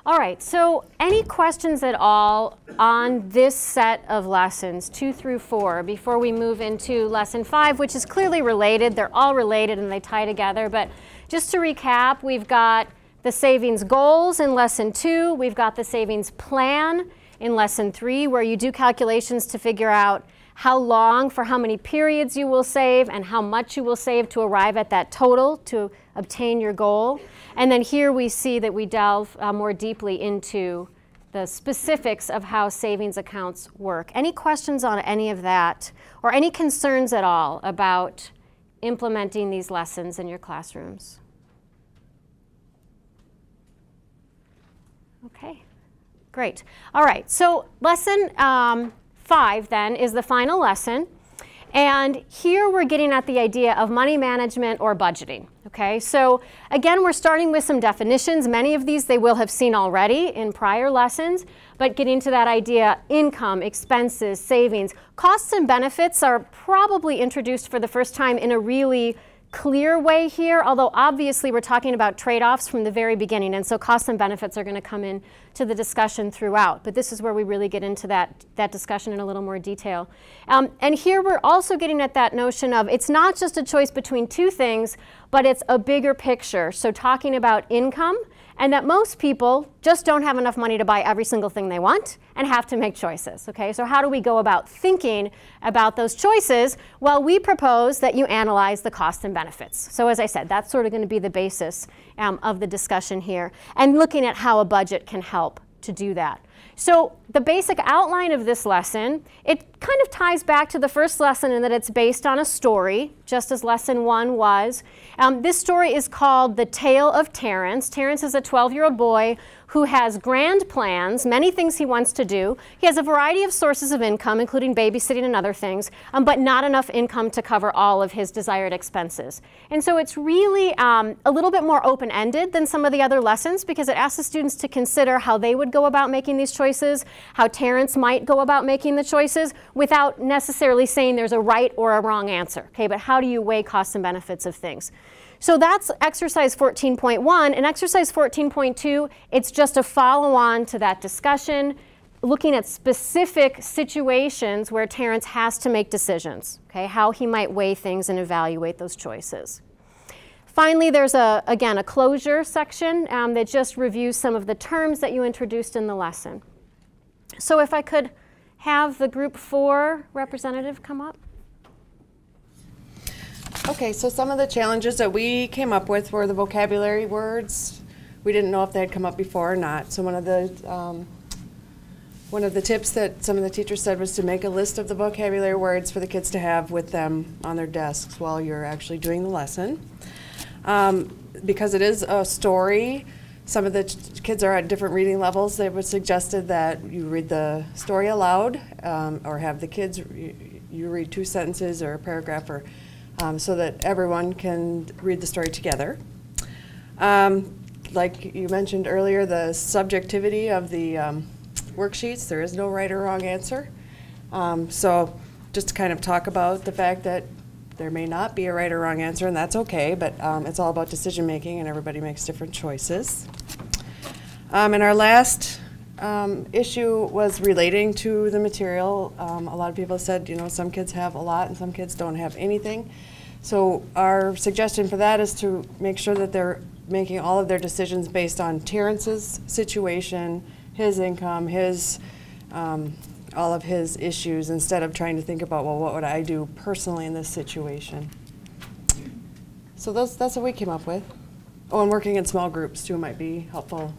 All right, so any questions at all on this set of lessons, 2 through 4, before we move into lesson 5, which is clearly related. They're all related and they tie together. But just to recap, we've got the savings goals in lesson 2. We've got the savings plan in lesson 3, where you do calculations to figure out how long for how many periods you will save and how much you will save to arrive at that total to obtain your goal. And then here we see that we delve more deeply into the specifics of how savings accounts work. Any questions on any of that, or any concerns at all about implementing these lessons in your classrooms? Okay, great. All right, so lesson 5 then is the final lesson. And here we're getting at the idea of money management or budgeting. Okay, so again, we're starting with some definitions. Many of these they will have seen already in prior lessons, but getting to that idea: income, expenses, savings. Costs and benefits are probably introduced for the first time in a really clear way here, although obviously we're talking about trade-offs from the very beginning, and so costs and benefits are going to come in to the discussion throughout. But this is where we really get into that discussion in a little more detail. And here we're also getting at that notion of it's not just a choice between two things, but it's a bigger picture. So talking about income, and that most people just don't have enough money to buy every single thing they want and have to make choices. Okay, so how do we go about thinking about those choices? Well, we propose that you analyze the costs and benefits. So as I said, that's sort of going to be the basis of the discussion here, and looking at how a budget can help to do that. So the basic outline of this lesson, it kind of ties back to the first lesson in that it's based on a story, just as lesson 1 was. This story is called The Tale of Terrence. Terrance is a 12-year-old boy who has grand plans, many things he wants to do. He has a variety of sources of income, including babysitting and other things, but not enough income to cover all of his desired expenses. And so it's really a little bit more open-ended than some of the other lessons, because it asks the students to consider how they would go about making these choices, how Terrance might go about making the choices, without necessarily saying there's a right or a wrong answer. Okay, but how do you weigh costs and benefits of things? So that's exercise 14.1. And exercise 14.2, it's just a follow-on to that discussion, looking at specific situations where Terrance has to make decisions, okay, how he might weigh things and evaluate those choices. Finally, there's, again, a closure section that just reviews some of the terms that you introduced in the lesson. So if I could have the group 4 representative come up. Okay, so some of the challenges that we came up with were the vocabulary words. We didn't know if they had come up before or not. So one of the tips that some of the teachers said was to make a list of the vocabulary words for the kids to have with them on their desks while you're actually doing the lesson. Because it is a story, some of the kids are at different reading levels. They were suggested that you read the story aloud, or have the kids, you read 2 sentences or a paragraph, or so that everyone can read the story together. Like you mentioned earlier, the subjectivity of the worksheets, there is no right or wrong answer. So just to kind of talk about the fact that there may not be a right or wrong answer, and that's okay, but it's all about decision making, and everybody makes different choices. And our last issue was relating to the material. A lot of people said, you know, some kids have a lot and some kids don't have anything. So our suggestion for that is to make sure that they're making all of their decisions based on Terrance's situation, his income, his all of his issues, instead of trying to think about, well, what would I do personally in this situation? So that's what we came up with. Oh, and working in small groups too might be helpful